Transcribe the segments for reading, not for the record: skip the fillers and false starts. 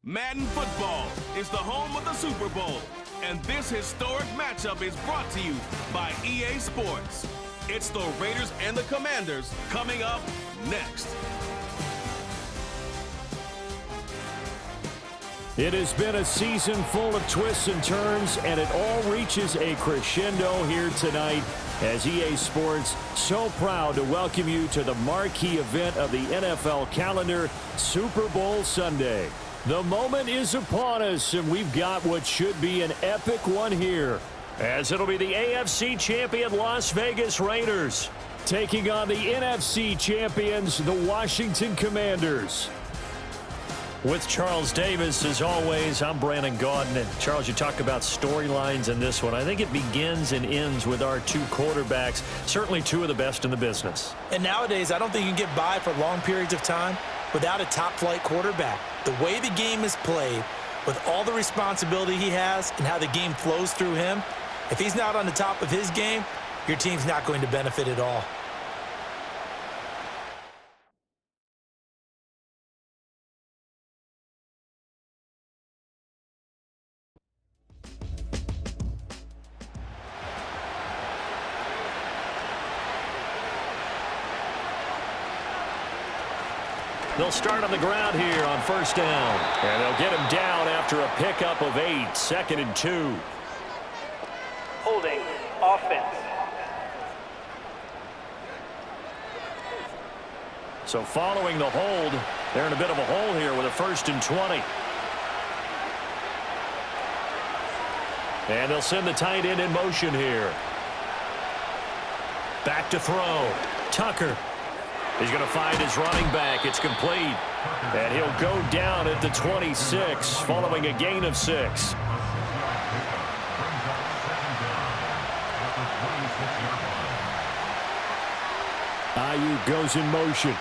Madden Football is the home of the Super Bowl, and this historic matchup is brought to you by EA Sports. It's the Raiders and the Commanders coming up next. It has been a season full of twists and turns, and it all reaches a crescendo here tonight as EA Sports so proud to welcome you to the marquee event of the NFL calendar, Super Bowl Sunday. The moment is upon us, and we've got what should be an epic one here, as it'll be the AFC champion Las Vegas Raiders taking on the NFC champions, the Washington Commanders. With Charles Davis, as always, I'm Brandon Gaudin. And Charles, you talk about storylines in this one. I think it begins and ends with our two quarterbacks, certainly two of the best in the business. And nowadays, I don't think you can get by for long periods of time without a top-flight quarterback. The way the game is played, with all the responsibility he has and how the game flows through him, if he's not on the top of his game, your team's not going to benefit at all. They'll start on the ground here on first down. And they'll get him down after a pickup of 8, 2nd and 2. Holding offense. So following the hold, they're in a bit of a hole here with a 1st and 20. And they'll send the tight end in motion here. Back to throw. Tucker. He's going to find his running back. It's complete. And he'll go down at the 26, following a gain of 6. Ayuk goes in motion.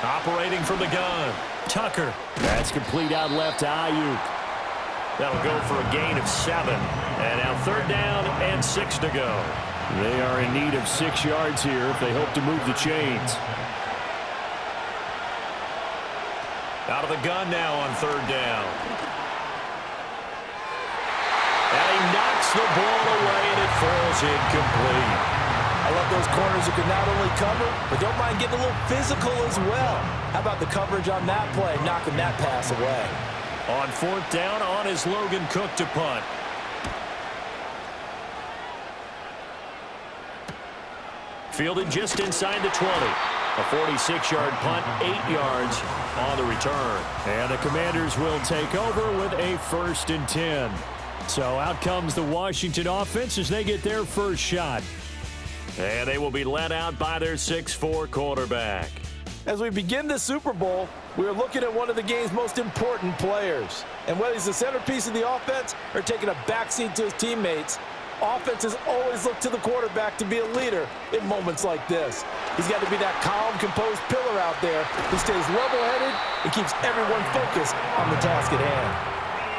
Operating from the gun. Tucker. That's complete out left to Ayuk. That'll go for a gain of 7. And now 3rd down and 6 to go. They are in need of 6 yards here if they hope to move the chains. Out of the gun now on 3rd down. And he knocks the ball away, and it falls incomplete. I love those corners who can not only cover, but don't mind getting a little physical as well. How about the coverage on that play, knocking that pass away? On 4th down, on is Logan Cook to punt. Fielded just inside the 20. A 46-yard punt, 8 yards on the return. And the Commanders will take over with a 1st and 10. So out comes the Washington offense as they get their first shot. And they will be led out by their 6'4 quarterback. As we begin the Super Bowl, we are looking at one of the game's most important players. And whether he's the centerpiece of the offense or taking a backseat to his teammates, offenses always look to the quarterback to be a leader in moments like this. He's got to be that calm, composed pillar out there who stays level-headed and keeps everyone focused on the task at hand.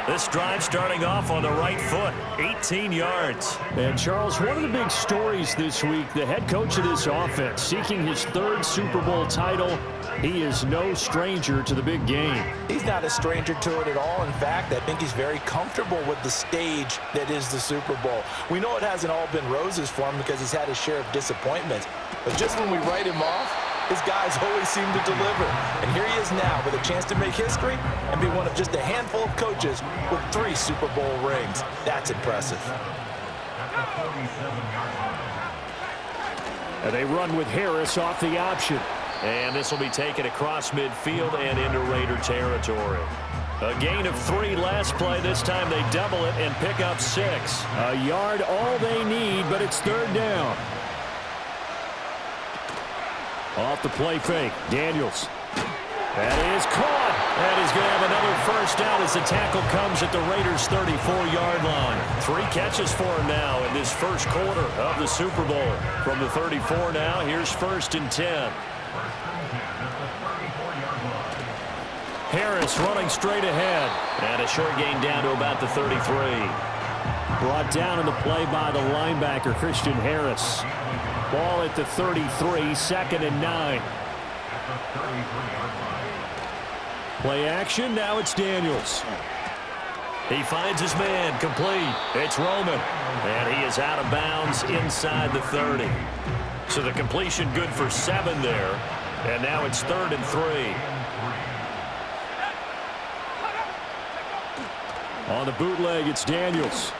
This drive starting off on the right foot, 18 yards. And Charles, one of the big stories this week, the head coach of this offense seeking his 3rd Super Bowl title. He is no stranger to the big game. He's not a stranger to it at all. In fact, I think he's very comfortable with the stage that is the Super Bowl. We know it hasn't all been roses for him because he's had his share of disappointments. But just when we write him off, his guys always seem to deliver. And here he is now with a chance to make history and be one of just a handful of coaches with 3 Super Bowl rings. That's impressive. And they run with Harris off the option. And this will be taken across midfield and into Raider territory. A gain of 3 last play. This time they double it and pick up 6. A yard all they need, but it's 3rd down. Off the play fake, Daniels. That is caught. And he's going to have another 1st down as the tackle comes at the Raiders' 34-yard line. 3 catches for him now in this first quarter of the Super Bowl. From the 34 now, here's 1st and 10. Harris running straight ahead. And a short gain down to about the 33. Brought down in the play by the linebacker, Christian Harris. Ball at the 33, 2nd and 9. Play action, now it's Daniels. He finds his man, complete. It's Roman, and he is out of bounds inside the 30. So the completion good for 7 there, and now it's 3rd and 3. On the bootleg, it's Daniels.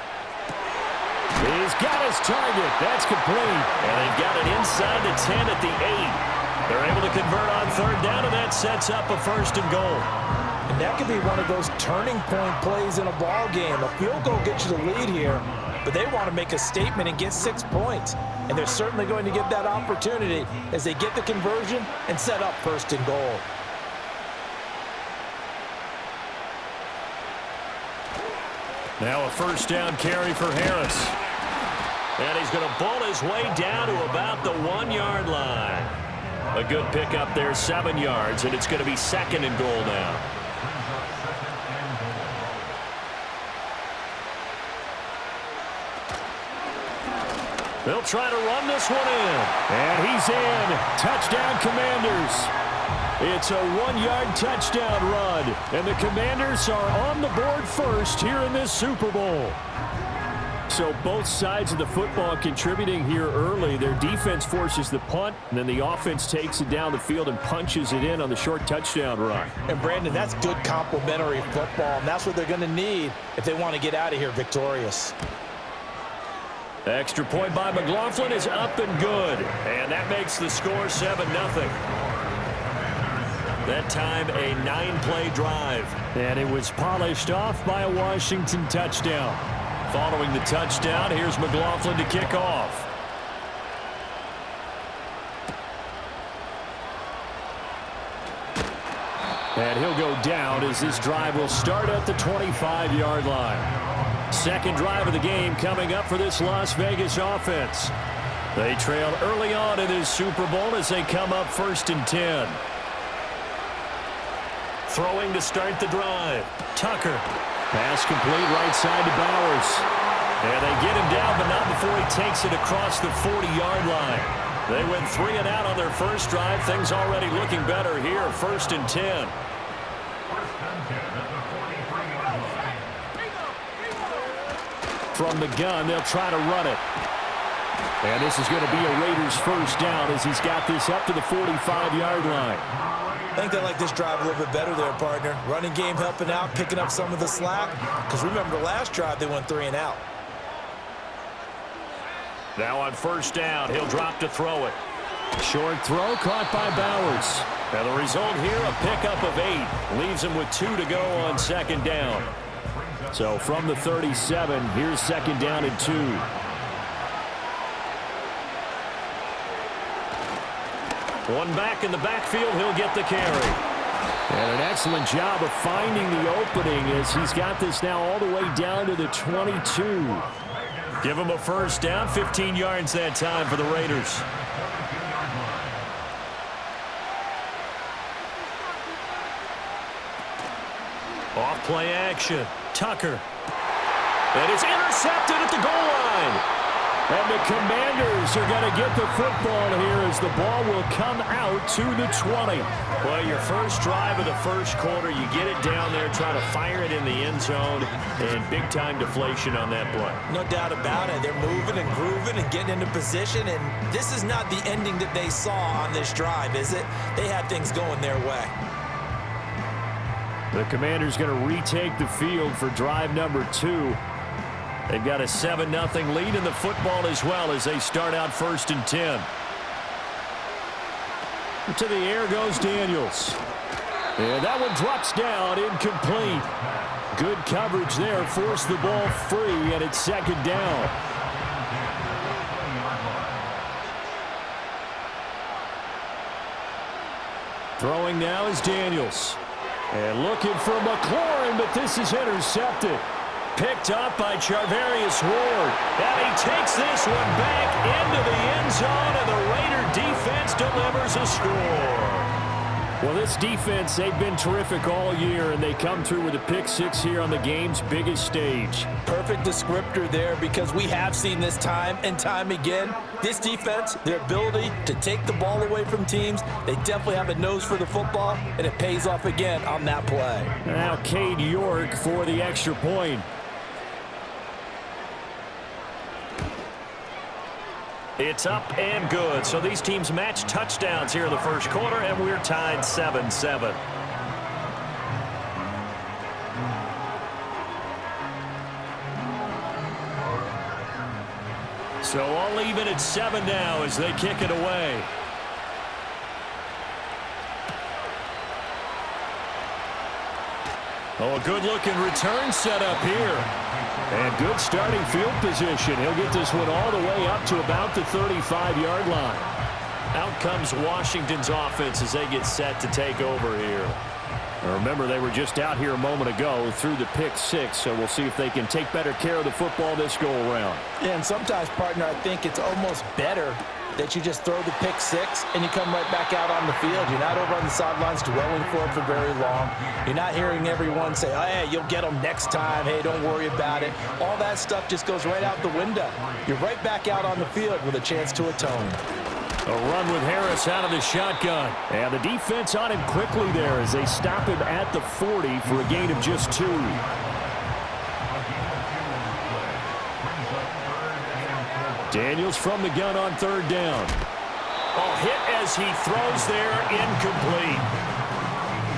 He's got his target. That's complete. And they've got it inside the 10 at the 8. They're able to convert on 3rd down, and that sets up a 1st and goal. And that could be one of those turning point plays in a ball game. A field goal gets you the lead here, but they want to make a statement and get 6 points. And they're certainly going to get that opportunity as they get the conversion and set up 1st and goal. Now a 1st down carry for Harris. And he's going to bull his way down to about the 1-yard line. A good pickup there, 7 yards, and it's going to be 2nd and goal now. They'll try to run this one in. And he's in. Touchdown, Commanders. It's a 1-yard touchdown run. And the Commanders are on the board first here in this Super Bowl. So both sides of the football contributing here early. Their defense forces the punt, and then the offense takes it down the field and punches it in on the short touchdown run. And, Brandon, that's good complementary football, and that's what they're going to need if they want to get out of here victorious. Extra point by McLaughlin is up and good. And that makes the score 7-0. That time a 9-play drive. And it was polished off by a Washington touchdown. Following the touchdown, here's McLaughlin to kick off. And he'll go down as this drive will start at the 25-yard line. 2nd drive of the game coming up for this Las Vegas offense. They trail early on in this Super Bowl as they come up 1st and 10. Throwing to start the drive. Tucker. Pass complete right side to Bowers. And they get him down, but not before he takes it across the 40-yard line. They went 3 and out on their first drive. Things already looking better here. 1st and 10. From the gun, they'll try to run it. And this is going to be a Raiders 1st down as he's got this up to the 45-yard line. I think they like this drive a little bit better there, partner. Running game helping out, picking up some of the slack. Because remember, the last drive they went 3 and out. Now on 1st down, he'll drop to throw it. Short throw caught by Bowers. And the result here, a pickup of 8. Leaves him with 2 to go on 2nd down. So from the 37, here's 2nd down and 2. One back in the backfield, he'll get the carry. And an excellent job of finding the opening as he's got this now all the way down to the 22. Give him a 1st down, 15 yards that time for the Raiders. Off play action. Tucker. And it's intercepted at the goal line. And the Commanders are going to get the football here as the ball will come out to the 20. Well, your first drive of the first quarter, you get it down there, try to fire it in the end zone, and big-time deflation on that play. No doubt about it. They're moving and grooving and getting into position, and this is not the ending that they saw on this drive, is it? They had things going their way. The Commanders going to retake the field for drive number 2. They've got a 7-0 lead in the football as well as they start out 1st and 10. To the air goes Daniels. And that one drops down, incomplete. Good coverage there, forced the ball free, and it's 2nd down. Throwing now is Daniels. And looking for McLaurin, but this is intercepted. Picked up by Charvarius Ward. And he takes this one back into the end zone, and the Raider defense delivers a score. Well, this defense, they've been terrific all year, and they come through with a pick six here on the game's biggest stage. Perfect descriptor there, because we have seen this time and time again. This defense, their ability to take the ball away from teams, they definitely have a nose for the football, and it pays off again on that play. Now Cade York for the extra point. It's up and good. So these teams match touchdowns here in the first quarter, and we're tied 7-7. So all even at 7 now as they kick it away. Oh, a good-looking return set up here. And good starting field position. He'll get this one all the way up to about the 35-yard line. Out comes Washington's offense as they get set to take over here. Now remember, they were just out here a moment ago through the pick six, so we'll see if they can take better care of the football this go-around. Yeah, and sometimes, partner, I think it's almost better that you just throw the pick six and you come right back out on the field. You're not over on the sidelines dwelling for it for very long. You're not hearing everyone say, oh, hey, you'll get them next time. Hey, don't worry about it. All that stuff just goes right out the window. You're right back out on the field with a chance to atone. A run with Harris out of the shotgun. And the defense on him quickly there as they stop him at the 40 for a gain of just 2. Daniels from the gun on third down. Oh, hit as he throws there, incomplete.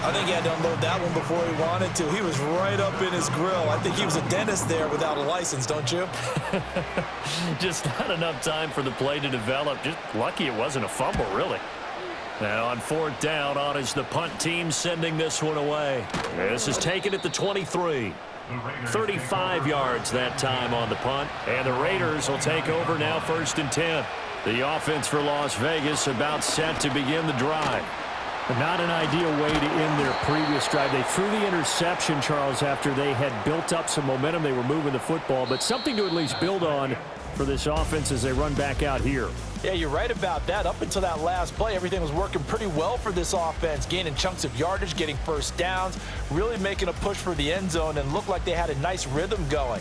I think he had to unload that one before he wanted to. He was right up in his grill. I think he was a dentist there without a license, don't you? Just not enough time for the play to develop. Just lucky it wasn't a fumble, really. Now on fourth down, on is the punt team sending this one away. This is taken at the 23. 35 yards that time on the punt. And the Raiders will take over now, 1st and 10. The offense for Las Vegas about set to begin the drive. Not an ideal way to end their previous drive. They threw the interception, Charles, after they had built up some momentum. They were moving the football, but something to at least build on for this offense as they run back out here. Yeah, you're right about that. Up until that last play, everything was working pretty well for this offense, gaining chunks of yardage, getting first downs, really making a push for the end zone, and looked like they had a nice rhythm going.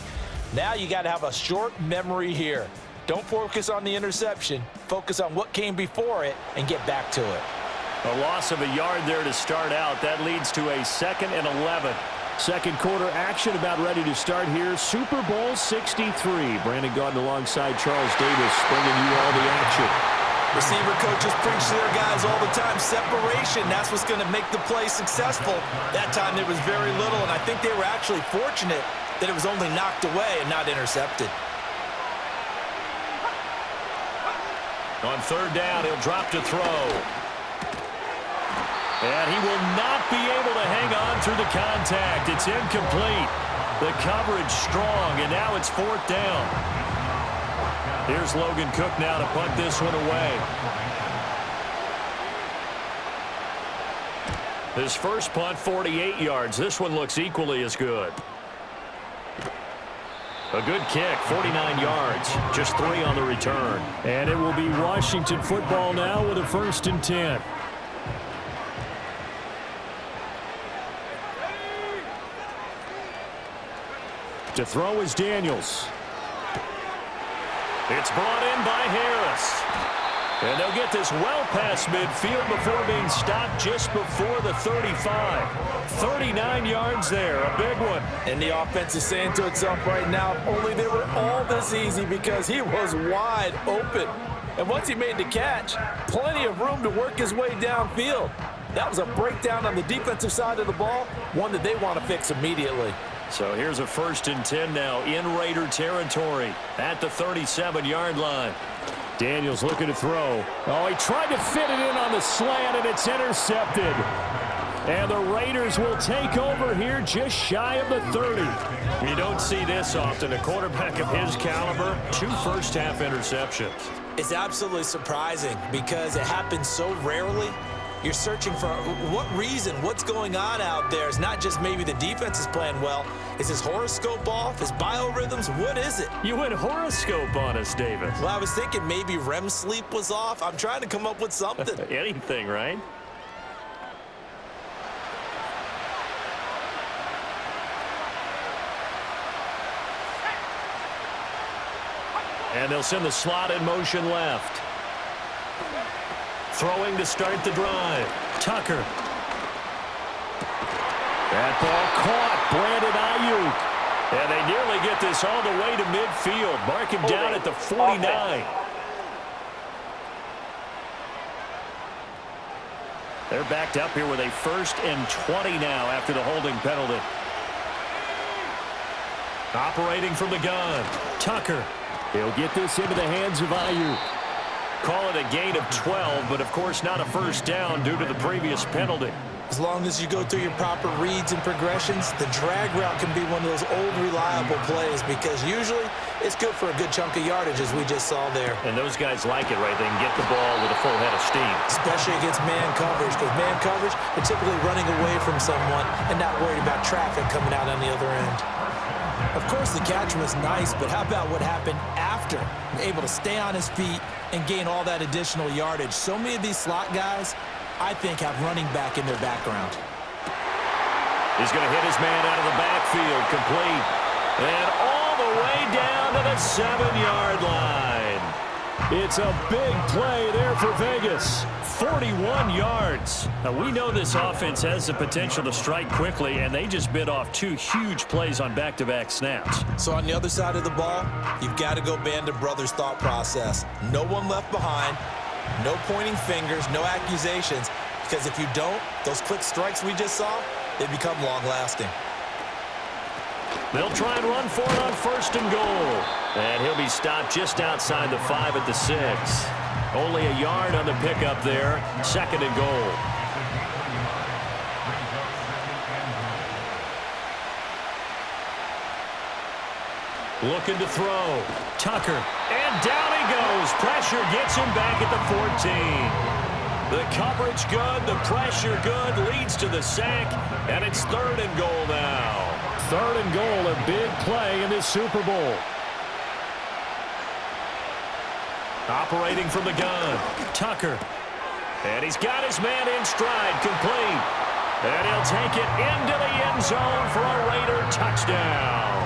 Now you got to have a short memory here. Don't focus on the interception. Focus on what came before it and get back to it. A loss of a yard there to start out. That leads to a 2nd and 11. Second quarter action about ready to start here. Super Bowl 63. Brandon Gaudin alongside Charles Davis bringing you all the action. Receiver coaches preach to their guys all the time. Separation, that's what's going to make the play successful. That time there was very little, and I think they were actually fortunate that it was only knocked away and not intercepted. On third down, he'll drop to throw. And he will not be able to hang on through the contact. It's incomplete. The coverage strong, and now it's 4th down. Here's Logan Cook now to punt this one away. His first punt, 48 yards. This one looks equally as good. A good kick, 49 yards. Just 3 on the return. And it will be Washington football now with a 1st and 10. To throw is Daniels. It's brought in by Harris. And they'll get this well past midfield before being stopped just before the 35. 39 yards there, a big one. And the offense is saying to itself right now, if only they were all this easy, because he was wide open. And once he made the catch, plenty of room to work his way downfield. That was a breakdown on the defensive side of the ball, one that they want to fix immediately. So here's a 1st and 10 now in Raider territory at the 37-yard line. Daniels looking to throw. Oh, he tried to fit it in on the slant, and it's intercepted. And the Raiders will take over here just shy of the 30. You don't see this often. A quarterback of his caliber, 2 first-half interceptions. It's absolutely surprising because it happens so rarely. You're searching for what reason, what's going on out there. It's not just maybe the defense is playing well. Is his horoscope off? His biorhythms? What is it? You went horoscope on us, Davis. Well, I was thinking maybe REM sleep was off. I'm trying to come up with something. Anything, right? And they'll send the slot in motion left. Throwing to start the drive. Tucker. That ball caught. Brandon Ayuk. And they nearly get this all the way to midfield. Mark him down at the 49. They're backed up here with a 1st and 20 now after the holding penalty. Operating from the gun. Tucker. He'll get this into the hands of Ayuk. Call it a gain of 12, but of course not a first down due to the previous penalty. As long as you go through your proper reads and progressions, the drag route can be one of those old reliable plays because usually it's good for a good chunk of yardage as we just saw there. And those guys like it, right? They can get the ball with a full head of steam. Especially against man coverage because man coverage, they're typically running away from someone and not worried about traffic coming out on the other end. Of course, the catch was nice, but how about what happened after? Able to stay on his feet and gain all that additional yardage. So many of these slot guys, I think, have running back in their background. He's going to hit his man out of the backfield, complete. And all the way down to the 7-yard line. It's a big play there for Vegas. 41 yards. Now, we know this offense has the potential to strike quickly, and they just bit off 2 huge plays on back-to-back snaps. So on the other side of the ball, you've got to go Band of Brothers thought process. No one left behind. No pointing fingers, no accusations, because if you don't, those quick strikes we just saw, they become long-lasting. They'll try and run for it on 1st and goal. And he'll be stopped just outside the 5 at the 6. Only a yard on the pickup there. 2nd and goal. Looking to throw. Tucker. And down he goes. Pressure gets him back at the 14. The coverage good. The pressure good. Leads to the sack. And it's 3rd and goal now. 3rd and goal. A big play in this Super Bowl. Operating from the gun. Tucker. And he's got his man in stride. Complete. And he'll take it into the end zone for a Raider touchdown.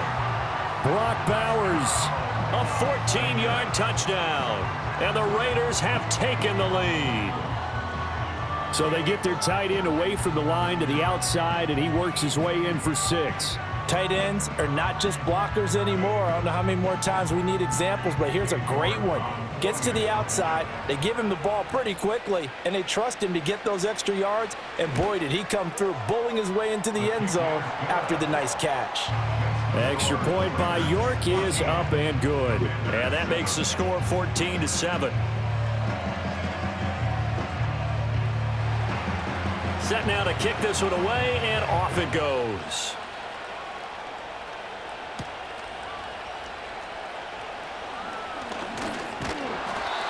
Brock Bowers. A 14-yard touchdown. And the Raiders have taken the lead. So they get their tight end away from the line to the outside, and he works his way in for 6. Tight ends are not just blockers anymore. I don't know how many more times we need examples, but here's a great one. Gets to the outside, they give him the ball pretty quickly, and they trust him to get those extra yards, and boy, did he come through, bowling his way into the end zone after the nice catch. Extra point by York is up and good. And that makes the score 14-7. Set now to kick this one away, and off it goes.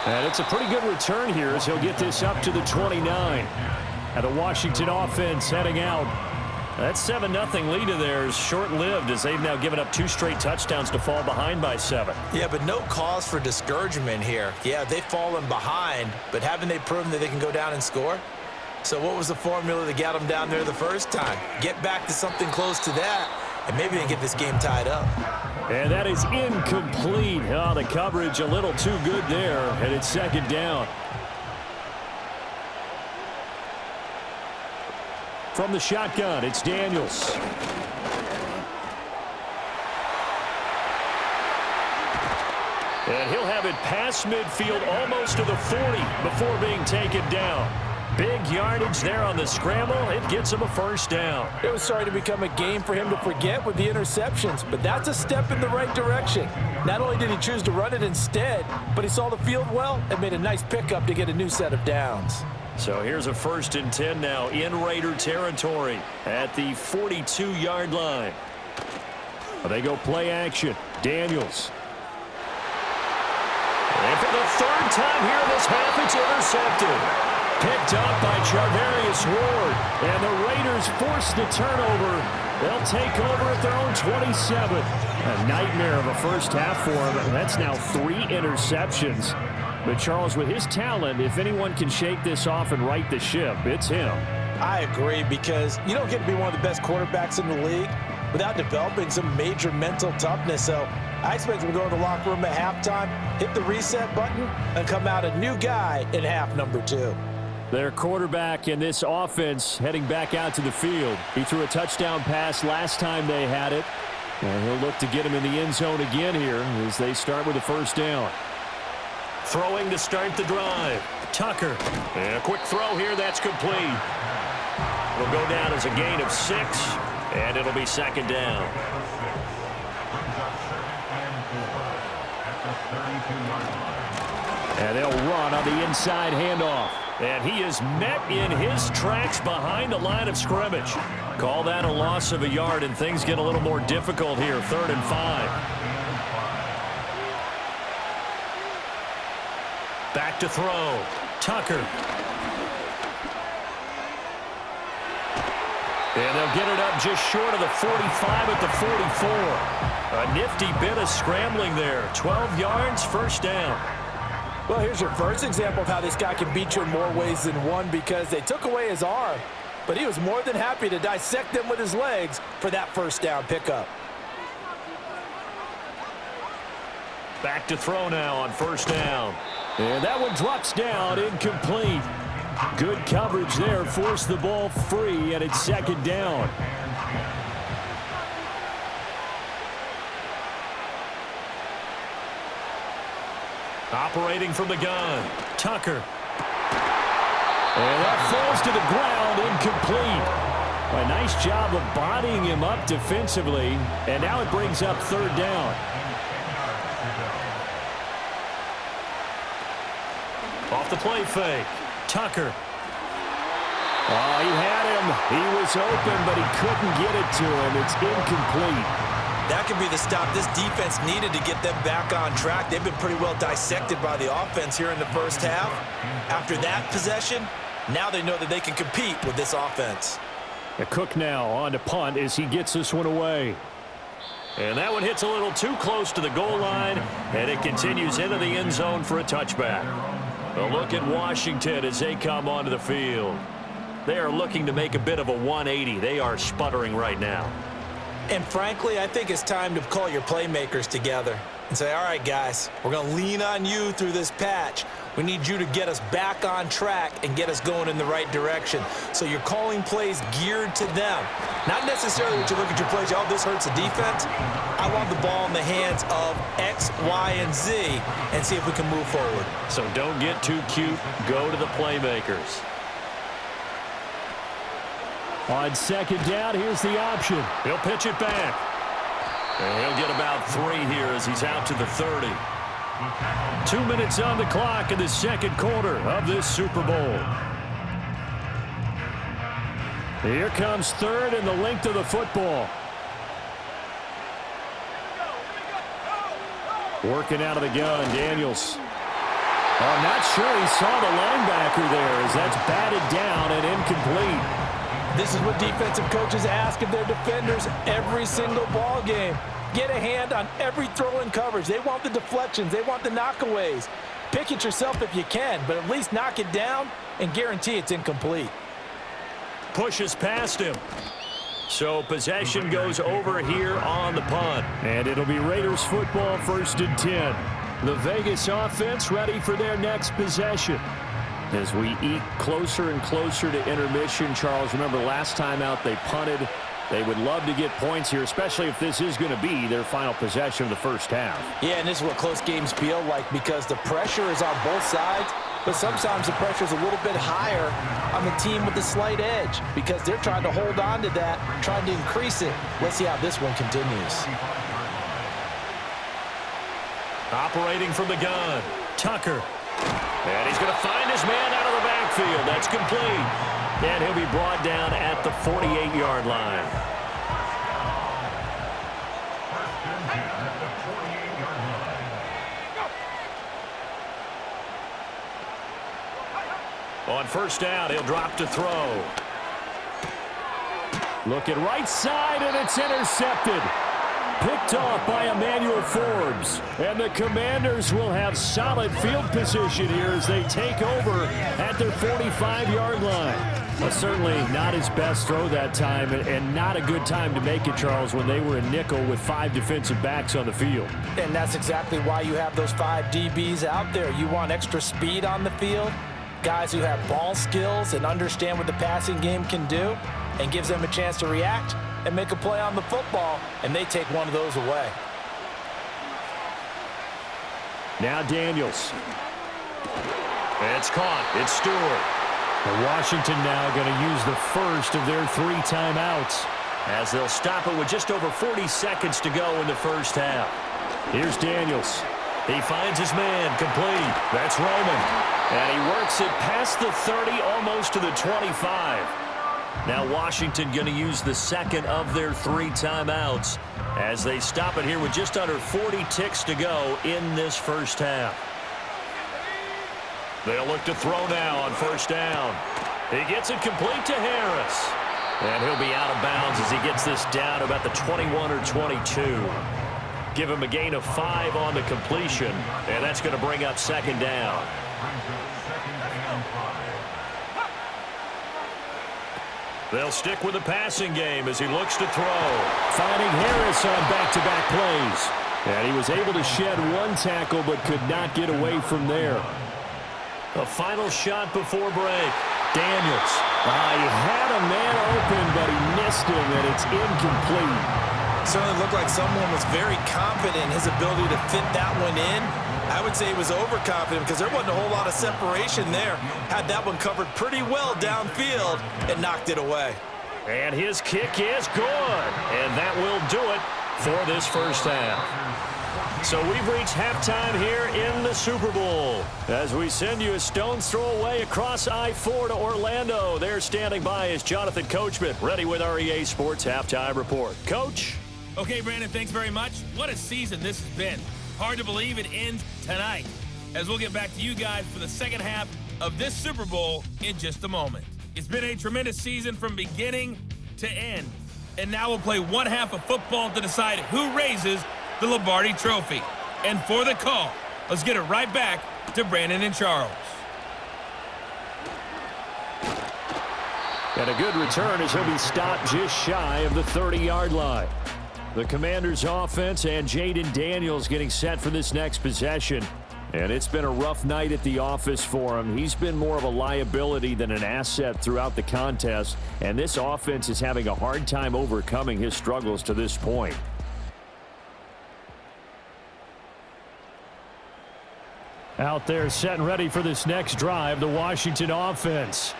And it's a pretty good return here as he'll get this up to the 29. And the Washington offense heading out. That 7-0 lead of theirs short-lived as they've now given up 2 straight touchdowns to fall behind by 7. Yeah, but no cause for discouragement here. Yeah, they've fallen behind, but haven't they proven that they can go down and score? So what was the formula that got them down there the first time? Get back to something close to that, and maybe they can get this game tied up. And that is incomplete. Oh, the coverage a little too good there, and it's 2nd down. From the shotgun, it's Daniels. And he'll have it past midfield almost to the 40 before being taken down. Big yardage there on the scramble. It gets him a 1st down. It was starting to become a game for him to forget with the interceptions, but that's a step in the right direction. Not only did he choose to run it instead, but he saw the field well and made a nice pickup to get a new set of downs. So here's a 1st and 10 now in Raider territory at the 42-yard line. They go play action. Daniels. And for the 3rd time here in this half, it's intercepted. Picked up by Charvarius Ward. And the Raiders force the turnover. They'll take over at their own 27. A nightmare of a first half for him. That's now 3 interceptions. But Charles, with his talent, if anyone can shake this off and right the ship, it's him. I agree, because you don't get to be one of the best quarterbacks in the league without developing some major mental toughness. So I expect him to go to the locker room at halftime, hit the reset button, and come out a new guy in half number 2. Their quarterback in this offense heading back out to the field. He threw a touchdown pass last time they had it. And he'll look to get him in the end zone again here as they start with a first down. Throwing to start the drive. Tucker. And a quick throw here. That's complete. It'll go down as a gain of 6, and it'll be second down. And they'll run on the inside handoff. And he is met in his tracks behind the line of scrimmage. Call that a loss of a yard, and things get a little more difficult here. 3rd and 5. Back to throw. Tucker. And they'll get it up just short of the 45 at the 44. A nifty bit of scrambling there. 12 yards, first down. Well, here's your first example of how this guy can beat you in more ways than one, because they took away his arm, but he was more than happy to dissect them with his legs for that first down pickup. Back to throw now on first down. And that one drops down, incomplete. Good coverage there, forced the ball free, and it's second down. Operating from the gun, Tucker. And that falls to the ground, incomplete. A nice job of bodying him up defensively, and now it brings up 3rd down. Off the play fake, Tucker. Oh, he had him. He was open, but he couldn't get it to him. It's incomplete. That could be the stop this defense needed to get them back on track. They've been pretty well dissected by the offense here in the first half. After that possession, now they know that they can compete with this offense. The Cook now on to punt as he gets this one away. And that one hits a little too close to the goal line, and it continues into the end zone for a touchback. A look at Washington as they come onto the field. They are looking to make a bit of a 180. They are sputtering right now. And frankly, I think it's time to call your playmakers together and say, all right, guys, we're going to lean on you through this patch. We need you to get us back on track and get us going in the right direction. So you're calling plays geared to them. Not necessarily that you look at your plays, oh, this hurts the defense. I want the ball in the hands of X, Y, and Z and see if we can move forward. So don't get too cute. Go to the playmakers. On second down, here's the option. He'll pitch it back. And he'll get about 3 here as he's out to the 30. 2 minutes on the clock in the second quarter of this Super Bowl. Here comes 3rd and the length of the football. Working out of the gun, Daniels. I'm not sure he saw the linebacker there as that's batted down and incomplete. This is what defensive coaches ask of their defenders every single ball game. Get a hand on every throw in coverage. They want the deflections. They want the knockaways. Pick it yourself if you can, but at least knock it down and guarantee it's incomplete. Pushes past him. So possession goes over here on the punt. And it'll be Raiders football, 1st and 10. The Vegas offense ready for their next possession. As we eke closer and closer to intermission, Charles, remember last time out they punted. They would love to get points here, especially if this is going to be their final possession of the first half. Yeah, and this is what close games feel like because the pressure is on both sides, but sometimes the pressure is a little bit higher on the team with the slight edge because they're trying to hold on to that, trying to increase it. Let's see how this one continues. Operating from the gun, Tucker. And he's going to find his man out of the backfield. That's complete. And he'll be brought down at the 48-yard line. On first down, he'll drop to throw. Looking right side, and it's intercepted. Picked off by Emmanuel Forbes. And the Commanders will have solid field position here as they take over at their 45-yard line. Certainly not his best throw that time, and not a good time to make it, Charles, when they were in nickel with 5 defensive backs on the field. And that's exactly why you have those 5 DBs out there. You want extra speed on the field, guys who have ball skills and understand what the passing game can do, and gives them a chance to react and make a play on the football, and they take one of those away. Now Daniels. It's caught. It's Stewart. Washington now going to use the first of their 3 timeouts, as they'll stop it with just over 40 seconds to go in the first half. Here's Daniels. He finds his man, complete. That's Roman. And he works it past the 30, almost to the 25. Now Washington going to use the second of their 3 timeouts as they stop it here with just under 40 ticks to go in this first half. They'll look to throw now on first down. He gets it complete to Harris. And he'll be out of bounds as he gets this down about the 21 or 22. Give him a gain of 5 on the completion, and that's going to bring up second down. They'll stick with the passing game as he looks to throw. Finding Harris on back-to-back plays. And he was able to shed 1 tackle but could not get away from there. A final shot before break. Daniels. He had a man open, but he missed him, and it's incomplete. Certainly looked like someone was very confident in his ability to fit that one in. I would say he was overconfident because there wasn't a whole lot of separation there. Had that one covered pretty well downfield and knocked it away. And his kick is good. And that will do it for this first half. So we've reached halftime here in the Super Bowl. As we send you a stone's throw away across I-4 to Orlando. There standing by is Jonathan Coachman, ready with our EA Sports Halftime Report. Coach? Okay, Brandon, thanks very much. What a season this has been. Hard to believe it ends tonight, as we'll get back to you guys for the second half of this Super Bowl in just a moment. It's been a tremendous season from beginning to end, and now we'll play one half of football to decide who raises the Lombardi Trophy. And for the call, let's get it right back to Brandon and Charles. And a good return as he'll be stopped just shy of the 30-yard line. The Commanders' offense and Jaden Daniels getting set for this next possession. And it's been a rough night at the office for him. He's been more of a liability than an asset throughout the contest. And this offense is having a hard time overcoming his struggles to this point. Out there set and ready for this next drive, the Washington offense.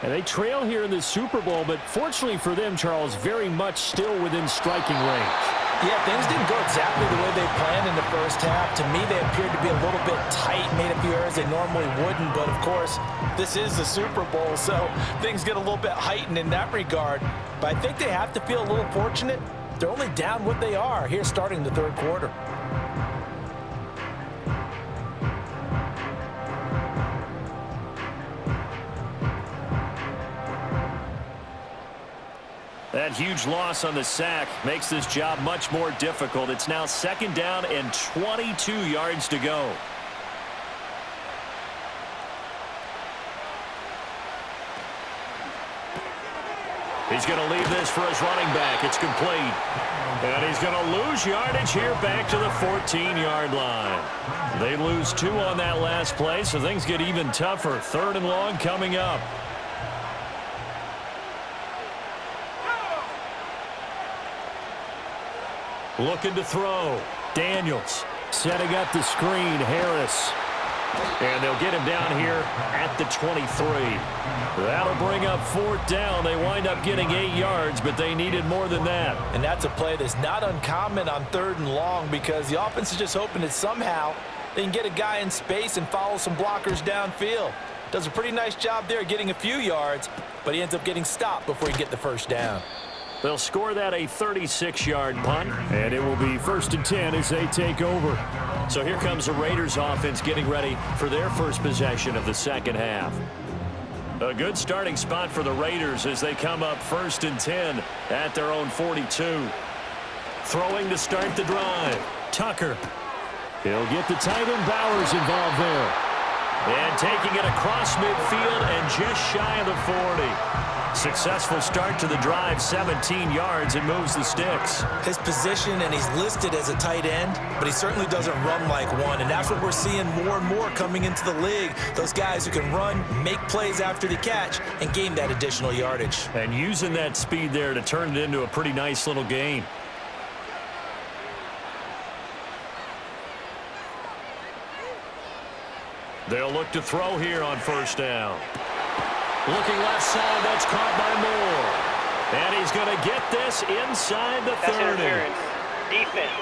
And they trail here in the Super Bowl, but fortunately for them, Charles, very much still within striking range. Yeah, things didn't go exactly the way they planned in the first half. To me, they appeared to be a little bit tight, made a few errors they normally wouldn't. But, of course, this is the Super Bowl, so things get a little bit heightened in that regard. But I think they have to feel a little fortunate. They're only down what they are here starting the third quarter. That huge loss on the sack makes this job much more difficult. It's now second down and 22 yards to go. He's going to leave this for his running back. It's complete. And he's going to lose yardage here back to the 14-yard line. They lose 2 on that last play, so things get even tougher. Third and long coming up. Looking to throw. Daniels setting up the screen. Harris. And they'll get him down here at the 23. That'll bring up fourth down. They wind up getting 8 yards, but they needed more than that. And that's a play that's not uncommon on third and long because the offense is just hoping that somehow they can get a guy in space and follow some blockers downfield. Does a pretty nice job there getting a few yards, but he ends up getting stopped before he can get the first down. They'll score that a 36-yard punt. And it will be 1st and 10 as they take over. So here comes the Raiders offense getting ready for their first possession of the second half. A good starting spot for the Raiders as they come up 1st and 10 at their own 42. Throwing to start the drive. Tucker. He'll get the tight end Bowers involved there. And taking it across midfield and just shy of the 40. Successful start to the drive, 17 yards, and moves the sticks. His position, and he's listed as a tight end, but he certainly doesn't run like one, and that's what we're seeing more and more coming into the league. Those guys who can run, make plays after the catch, and gain that additional yardage. And using that speed there to turn it into a pretty nice little gain. They'll look to throw here on first down. Looking left side, that's caught by Moore. And he's going to get this inside the 30. Interference. Defense.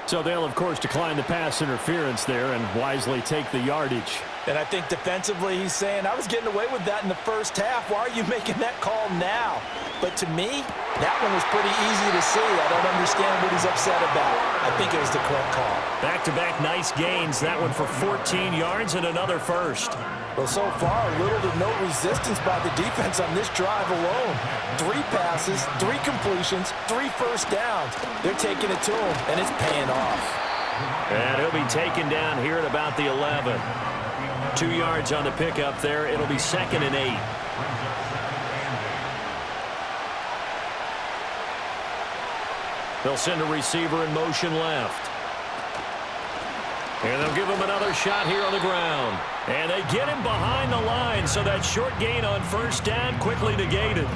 So they'll, of course, decline the pass interference there and wisely take the yardage. And I think defensively he's saying, I was getting away with that in the first half. Why are you making that call now? But to me, that one was pretty easy to see. I don't understand what he's upset about. I think it was the correct call. Back-to-back nice gains. That one for 14 yards and another first. Well, so far, little to no resistance by the defense on this drive alone. 3 passes, 3 completions, 3 first downs. They're taking it to him, and it's paying off. And he'll be taken down here at about the 11. 2 yards on the pickup there. It'll be 2nd and 8. They'll send a receiver in motion left. And they'll give him another shot here on the ground. And they get him behind the line, so that short gain on first down quickly negated.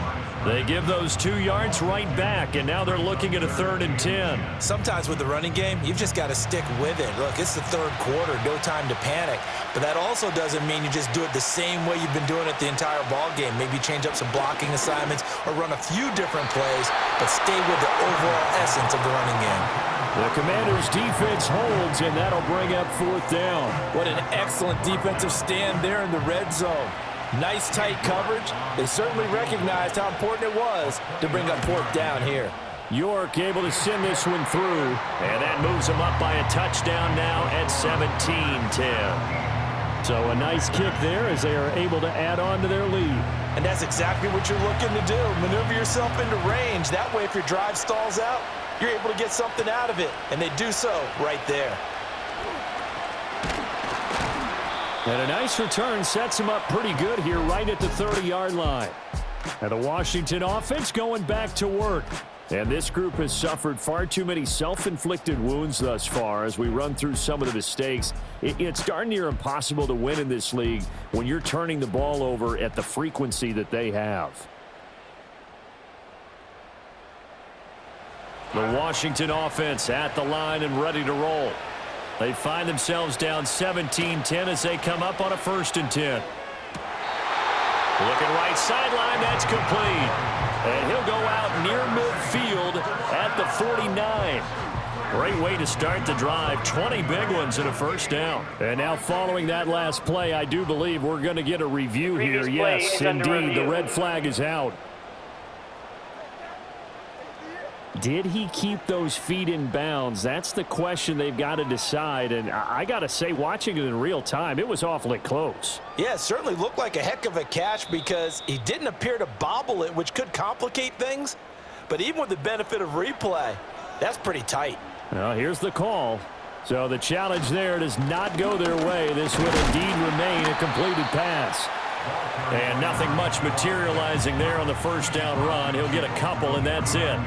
They give those 2 yards right back, and now they're looking at a 3rd and 10. Sometimes with the running game, you've just got to stick with it. Look, it's the 3rd quarter, no time to panic. But that also doesn't mean you just do it the same way you've been doing it the entire ball game. Maybe change up some blocking assignments or run a few different plays, but stay with the overall essence of the running game. The Commanders' defense holds, and that'll bring up 4th down. What an excellent defensive stand there in the red zone. Nice tight coverage. They certainly recognized how important it was to bring up 4th down here. York able to send this one through. And that moves them up by a touchdown now at 17-10. So a nice kick there as they are able to add on to their lead. And that's exactly what you're looking to do. Maneuver yourself into range. That way, if your drive stalls out, you're able to get something out of it. And they do so right there. And a nice return sets him up pretty good here right at the 30-yard line. And the Washington offense going back to work. And this group has suffered far too many self-inflicted wounds thus far as we run through some of the mistakes. It's darn near impossible to win in this league when you're turning the ball over at the frequency that they have. The Washington offense at the line and ready to roll. They find themselves down 17-10 as they come up on a 1st and 10. Looking right sideline, that's complete. And he'll go out near midfield at the 49. Great way to start the drive. 20 big ones and a 1st down. And now following that last play, I do believe we're going to get a review here. Yes, indeed, the red flag is out. Did he keep those feet in bounds? That's the question they've got to decide. And I got to say, watching it in real time, it was awfully close. Yeah, it certainly looked like a heck of a catch because he didn't appear to bobble it, which could complicate things. But even with the benefit of replay, that's pretty tight. Well, here's the call. So the challenge there does not go their way. This would indeed remain a completed pass. And nothing much materializing there on the 1st down run. He'll get a couple, and that's it.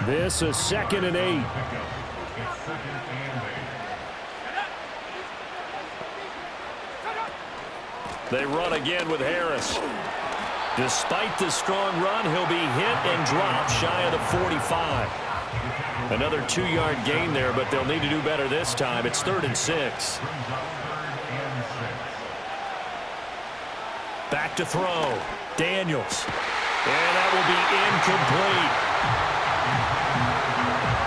This is 2nd and 8. They run again with Harris. Despite the strong run, he'll be hit and dropped shy of the 45. Another 2-yard gain there, but they'll need to do better this time. It's 3rd and 6. Back to throw. Daniels. And that will be incomplete.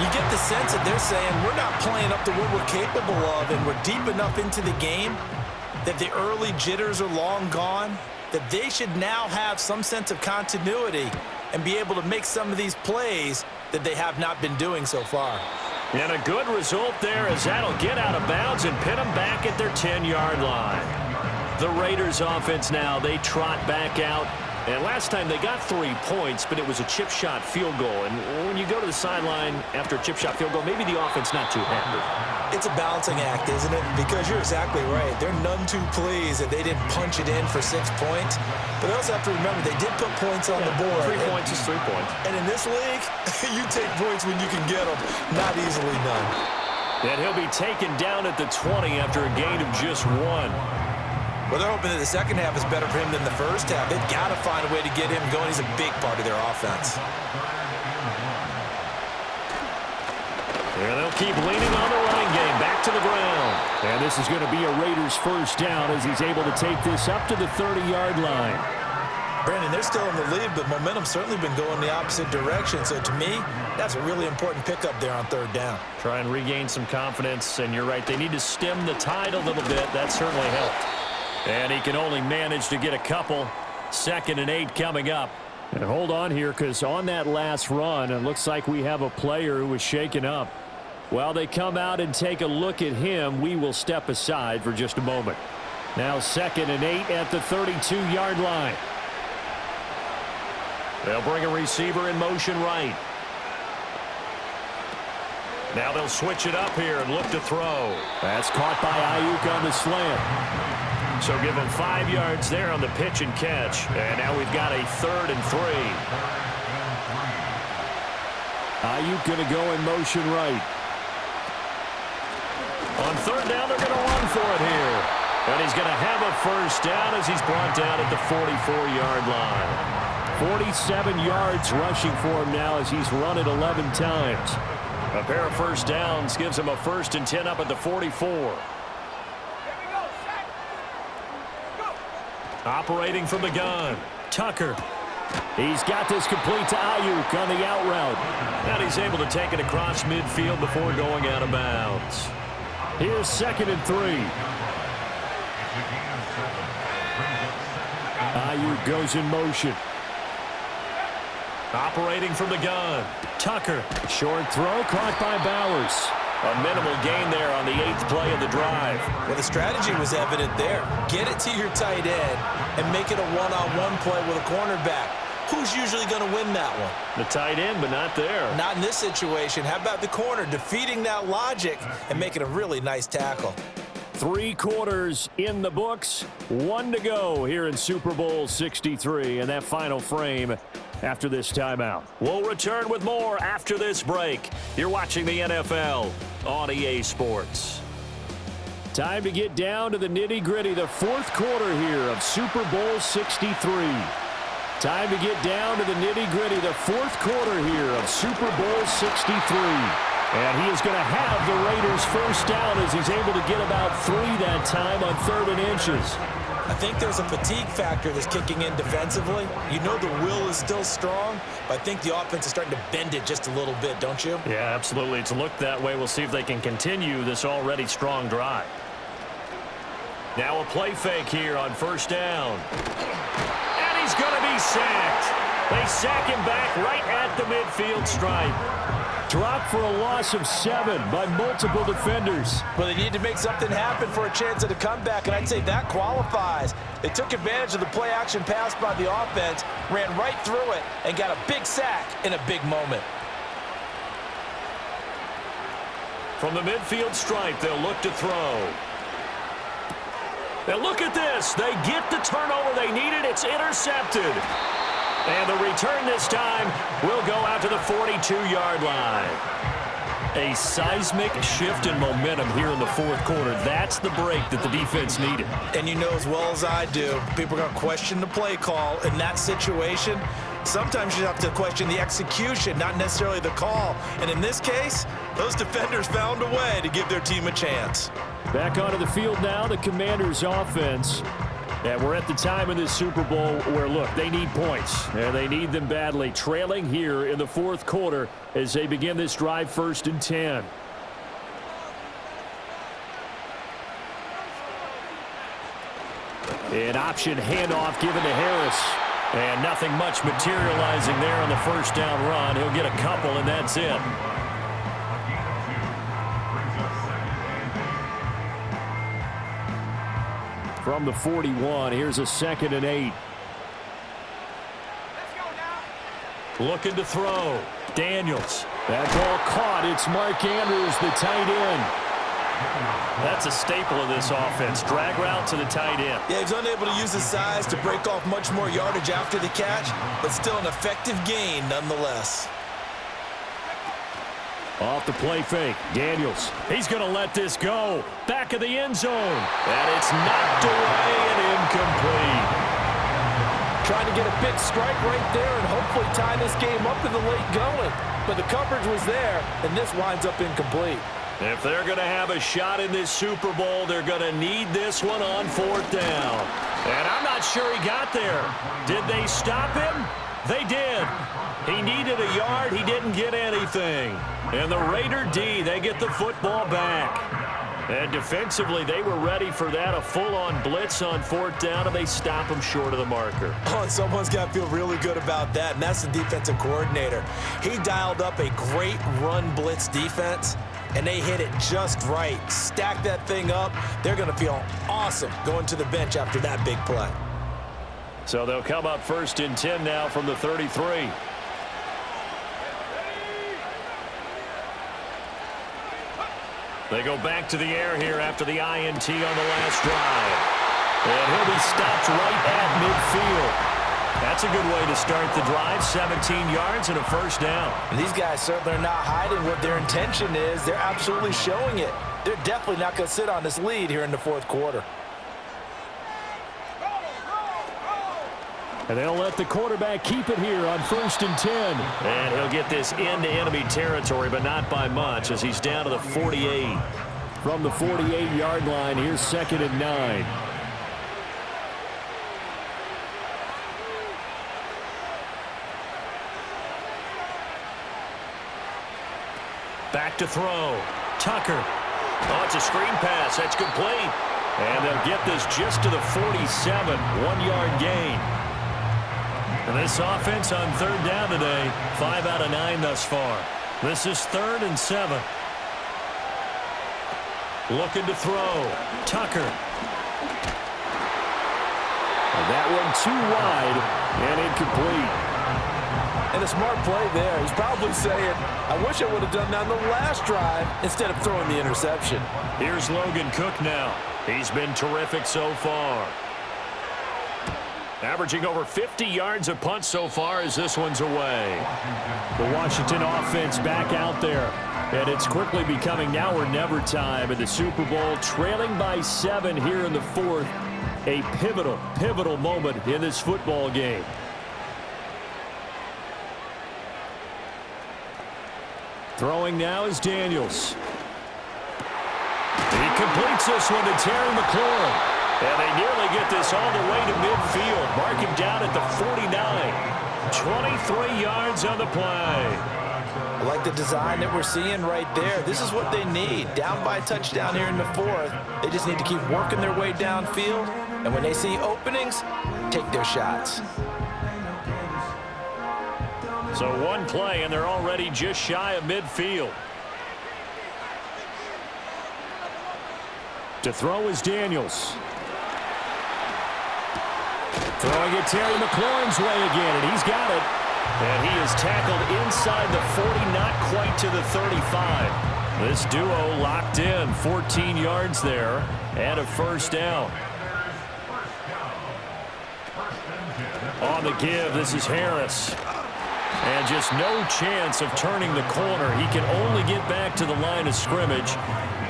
You get the sense that they're saying we're not playing up to what we're capable of, and we're deep enough into the game that the early jitters are long gone, that they should now have some sense of continuity and be able to make some of these plays that they have not been doing so far. And a good result there as that'll get out of bounds and pin them back at their 10-yard line. The Raiders offense now, they trot back out And last time they got 3 points, but it was a chip shot field goal. And when you go to the sideline after a chip shot field goal, maybe the offense not too happy. It's a balancing act, isn't it? Because you're exactly right. They're none too pleased that they didn't punch it in for 6 points. But they also have to remember they did put points on the board. 3 points is 3 points. And in this league, you take points when you can get them. Not easily done. And he'll be taken down at the 20 after a gain of just 1. Well, they're hoping that the second half is better for him than the first half. They've got to find a way to get him going. He's a big part of their offense. And they'll keep leaning on the running game. Back to the ground. And this is going to be a Raiders first down as he's able to take this up to the 30-yard line. Brandon, they're still in the lead, but momentum's certainly been going the opposite direction. So to me, that's a really important pickup there on third down. Try and regain some confidence. And you're right, they need to stem the tide a little bit. That certainly helped. And he can only manage to get a couple. 2nd and 8 coming up. And hold on here, because on that last run, it looks like we have a player who was shaken up. While they come out and take a look at him, we will step aside for just a moment. Now 2nd and 8 at the 32-yard line. They'll bring a receiver in motion right. Now they'll switch it up here and look to throw. That's caught by Ayuk on the slant. So give him 5 yards there on the pitch and catch. And now we've got a 3rd and 3. Ayuk going to go in motion right. On 3rd down, they're going to run for it here. And he's going to have a first down as he's brought down at the 44-yard line. 47 yards rushing for him now as he's run it 11 times. A pair of first downs gives him a 1st and 10 up at the 44. Operating from the gun, Tucker. He's got this complete to Ayuk on the out route. And he's able to take it across midfield before going out of bounds. Here's 2nd and 3. Ayuk goes in motion. Operating from the gun, Tucker. Short throw caught by Bowers. A minimal gain there on the 8th play of the drive. Well, the strategy was evident there. Get it to your tight end and make it a one-on-one play with a cornerback. Who's usually going to win that one? The tight end, but not there. Not in this situation. How about the corner defeating that logic and making a really nice tackle? 3 quarters in the books. 1 to go here in Super Bowl 63 and that final frame after this timeout. We'll return with more after this break. You're watching the NFL on EA Sports. Time to get down to the nitty-gritty, the 4th quarter here of Super Bowl 63. Time to get down to the nitty-gritty, the 4th quarter here of Super Bowl 63. And he is going to have the Raiders first down as he's able to get about 3 that time on 3rd and inches. I think there's a fatigue factor that's kicking in defensively. You know the will is still strong, but I think the offense is starting to bend it just a little bit, don't you? Yeah, absolutely. It's looked that way. We'll see if they can continue this already strong drive. Now a play fake here on 1st down. And he's going to be sacked. They sack him back right at the midfield stripe. Dropped for a loss of 7 by multiple defenders. Well, they need to make something happen for a chance at a comeback, and I'd say that qualifies. They took advantage of the play-action pass by the offense, ran right through it, and got a big sack in a big moment. From the midfield stripe, they'll look to throw. Now look at this. They get the turnover they needed. It's intercepted. And the return this time will go out to the 42-yard line. A seismic shift in momentum here in the 4th quarter. That's the break that the defense needed. And you know as well as I do, people are going to question the play call in that situation. Sometimes you have to question the execution, not necessarily the call. And in this case, those defenders found a way to give their team a chance. Back onto the field now, the Commanders' offense. And we're at the time in this Super Bowl where, look, they need points. And they need them badly. Trailing here in the 4th quarter as they begin this drive 1st and 10. An option handoff given to Harris. And nothing much materializing there on the 1st down run. He'll get a couple, and that's it. From the 41, here's a 2nd and 8. Looking to throw. Daniels. That ball caught. It's Mark Andrews, the tight end. That's a staple of this offense. Drag route to the tight end. Yeah, he's unable to use his size to break off much more yardage after the catch, but still an effective gain nonetheless. Off the play fake. Daniels. He's going to let this go. Back of the end zone. And it's knocked away and incomplete. Trying to get a big strike right there and hopefully tie this game up in the late going. But the coverage was there, and this winds up incomplete. If they're going to have a shot in this Super Bowl, they're going to need this one on 4th down. And I'm not sure he got there. Did they stop him? They did. He needed a yard. He didn't get anything. And the Raider D, they get the football back. And defensively, they were ready for that, a full-on blitz on 4th down, and they stop him short of the marker. Oh, and someone's got to feel really good about that, and that's the defensive coordinator. He dialed up a great run blitz defense, and they hit it just right. Stack that thing up. They're going to feel awesome going to the bench after that big play. So they'll come up 1st and 10 now from the 33. They go back to the air here after the INT on the last drive. And he'll be stopped right at midfield. That's a good way to start the drive. 17 yards and a 1st down. And these guys certainly are not hiding what their intention is. They're absolutely showing it. They're definitely not going to sit on this lead here in the 4th quarter. And they'll let the quarterback keep it here on 1st and 10. And he'll get this into enemy territory, but not by much as he's down to the 48. From the 48-yard line, here's 2nd and 9. Back to throw. Tucker. Oh, it's a screen pass. That's complete. And they'll get this just to the 47. 1-yard gain. And this offense on 3rd down today, 5 out of 9 thus far. This is 3rd and 7. Looking to throw. Tucker. And that one too wide and incomplete. And a smart play there. He's probably saying, I wish I would have done that on the last drive instead of throwing the interception. Here's Logan Cook now. He's been terrific so far. Averaging over 50 yards a punt so far as this one's away. The Washington offense back out there. And it's quickly becoming now or never time in the Super Bowl, trailing by 7 here in the 4th. A pivotal moment in this football game. Throwing now is Daniels. He completes this one to Terry McLaurin. And they nearly get this all the way to midfield. Mark him down at the 49. 23 yards on the play. I like the design that we're seeing right there. This is what they need. Down by a touchdown here in the 4th. They just need to keep working their way downfield. And when they see openings, take their shots. So one play, and they're already just shy of midfield. To throw is Daniels. Throwing it Terry McLaurin's way again, and he's got it. And he is tackled inside the 40, not quite to the 35. This duo locked in, 14 yards there, and a 1st down. On the give, this is Harris. And just no chance of turning the corner. He can only get back to the line of scrimmage.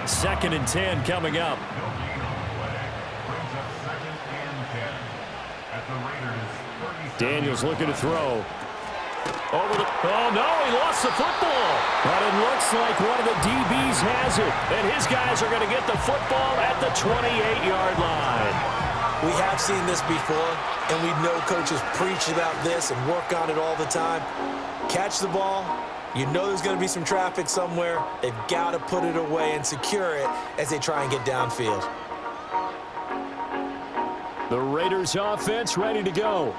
2nd and 10 coming up. Daniels looking to throw. Oh, no, he lost the football. But it looks like one of the DBs has it. And his guys are going to get the football at the 28-yard line. We have seen this before, and we know coaches preach about this and work on it all the time. Catch the ball. You know there's going to be some traffic somewhere. They've got to put it away and secure it as they try and get downfield. The Raiders offense ready to go.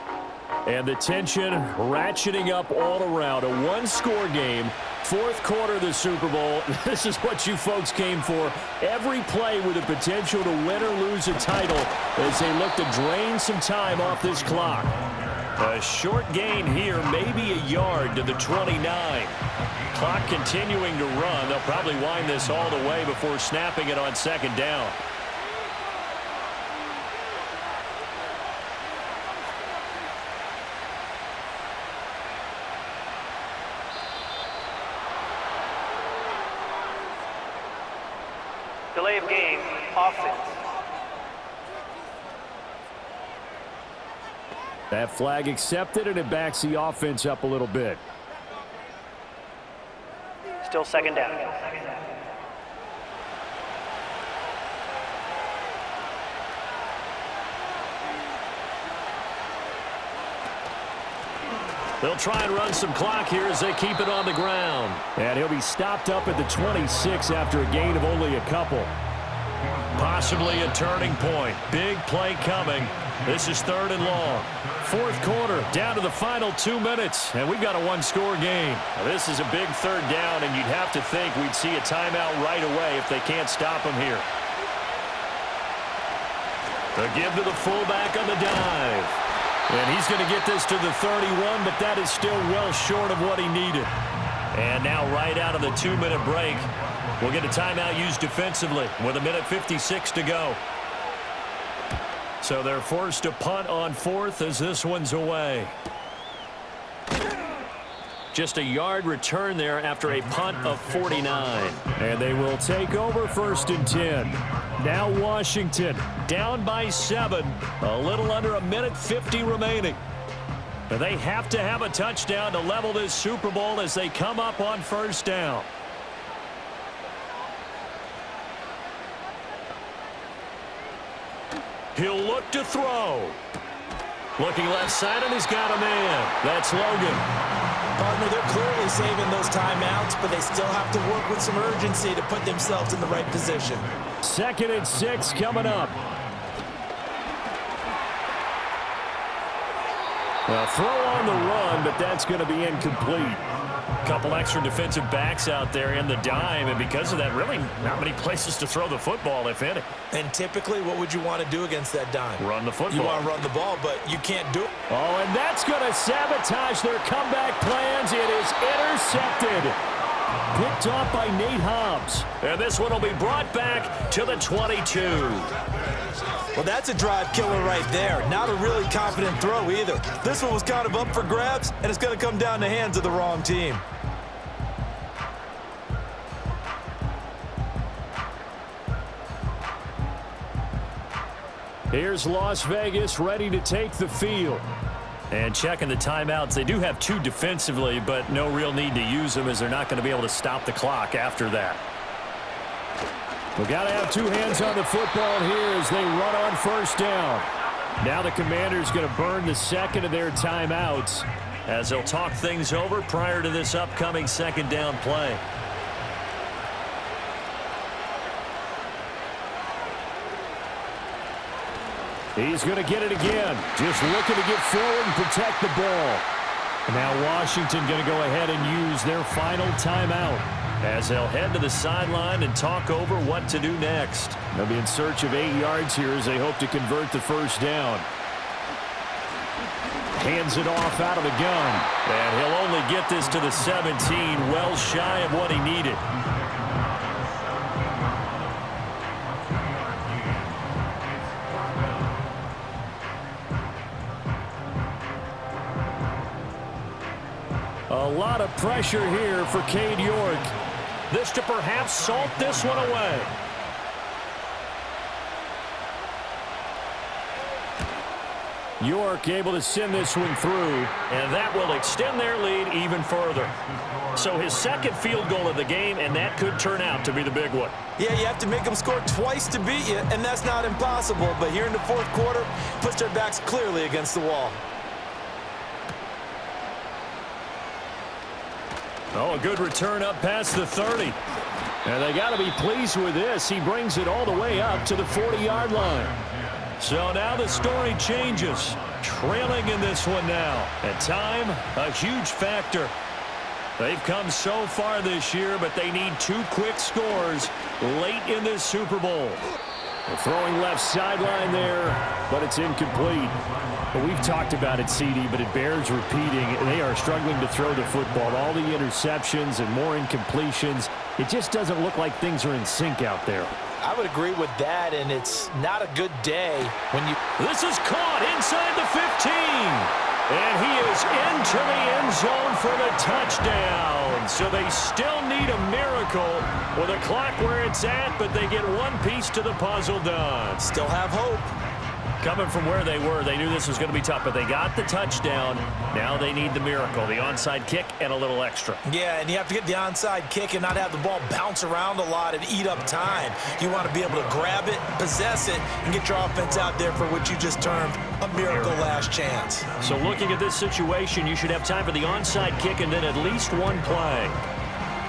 And the tension ratcheting up all around. A one-score game. 4th quarter of the Super Bowl. This is what you folks came for. Every play with the potential to win or lose a title as they look to drain some time off this clock. A short gain here, maybe a yard to the 29. Clock continuing to run. They'll probably wind this all the way before snapping it on second down. Delay of game, offense. That flag accepted, and it backs the offense up a little bit. Still second down. They'll try and run some clock here as they keep it on the ground. And he'll be stopped up at the 26 after a gain of only a couple. Possibly a turning point. Big play coming. This is 3rd and long. 4th quarter, down to the final 2 minutes, and we've got a one-score game. Now, this is a big 3rd down, and you'd have to think we'd see a timeout right away if they can't stop him here. The give to the fullback on the dive. And he's going to get this to the 31, but that is still well short of what he needed. And now right out of the 2-minute break, we'll get a timeout used defensively with 1:56 to go. So they're forced to punt on 4th as this one's away. Just a yard return there after a punt of 49. And they will take over 1st and 10. Now Washington Down by 7. A little under 1:50 remaining. But they have to have a touchdown to level this Super Bowl as they come up on 1st down. He'll look to throw. Looking left side, and he's got a man. That's Logan. Partner, they're clearly saving those timeouts, but they still have to work with some urgency to put themselves in the right position. 2nd and 6 coming up. A throw on the run, but that's going to be incomplete. Couple extra defensive backs out there in the dime, and because of that, really not many places to throw the football, if any. And typically, what would you want to do against that dime? Run the football. You want to run the ball, but you can't do it. Oh, and that's going to sabotage their comeback plans. It is intercepted. Picked off by Nate Hobbs. And this one will be brought back to the 22. Well, that's a drive killer right there. Not a really confident throw either. This one was kind of up for grabs, and it's going to come down the hands of the wrong team. Here's Las Vegas ready to take the field. And checking the timeouts, they do have 2 defensively, but no real need to use them as they're not going to be able to stop the clock after that. We've got to have 2 hands on the football here as they run on 1st down. Now the Commanders going to burn the 2nd of their timeouts as they'll talk things over prior to this upcoming 2nd down play. He's going to get it again. Just looking to get forward and protect the ball. And now Washington going to go ahead and use their final timeout as they'll head to the sideline and talk over what to do next. They'll be in search of 8 yards here as they hope to convert the 1st down. Hands it off out of the gun. And he'll only get this to the 17, well shy of what he needed. A lot of pressure here for Cade York. This to perhaps salt this one away. York able to send this one through. And that will extend their lead even further. So his 2nd field goal of the game, and that could turn out to be the big one. Yeah, you have to make them score twice to beat you, and that's not impossible. But here in the 4th quarter, puts their backs clearly against the wall. Oh, a good return up past the 30. And they got to be pleased with this. He brings it all the way up to the 40-yard line. So now the story changes. Trailing in this one now. And time, a huge factor. They've come so far this year, but they need 2 quick scores late in this Super Bowl. Throwing left sideline there, but it's incomplete. Well, we've talked about it, CD, but it bears repeating. They are struggling to throw the football. All the interceptions and more incompletions. It just doesn't look like things are in sync out there. I would agree with that, and it's not a good day when you... This is caught inside the 15. And he is into the end zone for the touchdown. So they still need a miracle with a clock where it's at, but they get one piece to the puzzle done. Still have hope. Coming from where they were, they knew this was going to be tough, but they got the touchdown. Now they need the miracle, the onside kick and a little extra. Yeah, and you have to get the onside kick and not have the ball bounce around a lot and eat up time. You want to be able to grab it, possess it, and get your offense out there for what you just termed a miracle last chance. So looking at this situation, you should have time for the onside kick and then at least one play.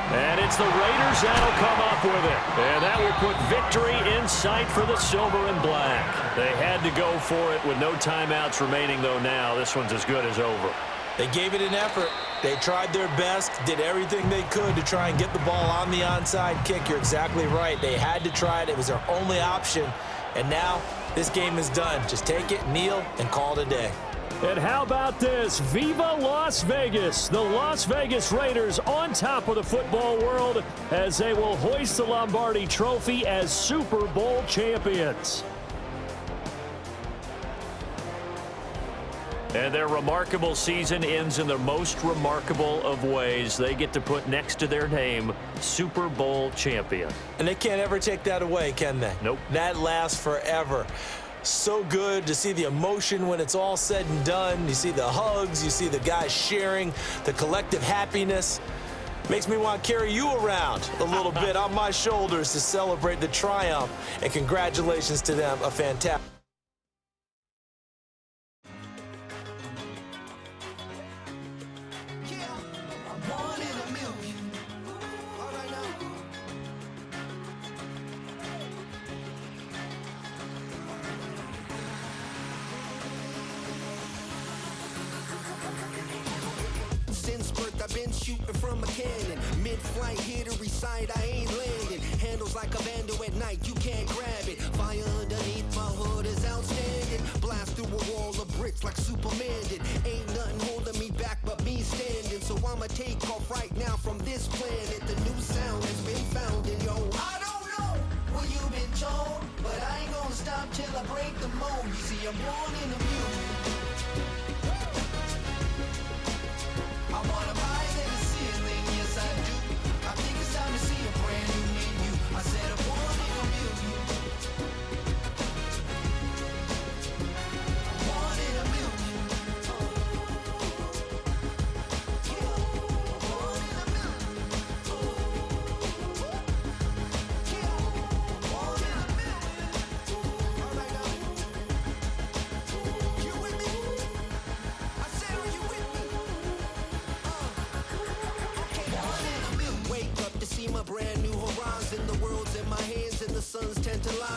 And it's the Raiders that'll come up with it. And that will put victory in sight for the silver and black. They had to go for it with no timeouts remaining, though now this one's as good as over. They gave it an effort. They tried their best, did everything they could to try and get the ball on the onside kick. You're exactly right. They had to try it. It was their only option. And now this game is done. Just take it, kneel, and call it a day. And how about this? Viva Las Vegas! The Las Vegas Raiders on top of the football world as they will hoist the Lombardi Trophy as Super Bowl champions. And their remarkable season ends in the most remarkable of ways. They get to put next to their name, Super Bowl champion. And they can't ever take that away, can they? Nope. That lasts forever. So good to see the emotion when it's all said and done. You see the hugs, you see the guys sharing, the collective happiness. Makes me want to carry you around a little bit on my shoulders to celebrate the triumph. And congratulations to them, a fantastic. Since birth, I've been shooting from a cannon. Mid-flight, here to recite, I ain't landing. Handles like a vandal at night, you can't grab it. Fire underneath my hood is outstanding. Blast through a wall of bricks like Superman did. Ain't nothing holding me back but me standing. So I'ma take off right now from this planet. The new sound has been found in yo. I don't know what you've been told, but I ain't gonna stop till I break the mold. You see, I'm born in the music. I wanna rise in the ceiling, yes I do. I think it's time to see a brand new menu. I said I'm born in a million. I'm born in a million. I'm born in a million. I'm born in a million. All right now. You with me? I said, are you with me? Wake up to see my brand new horizon. The world's in my hands and the sun's tantalizing.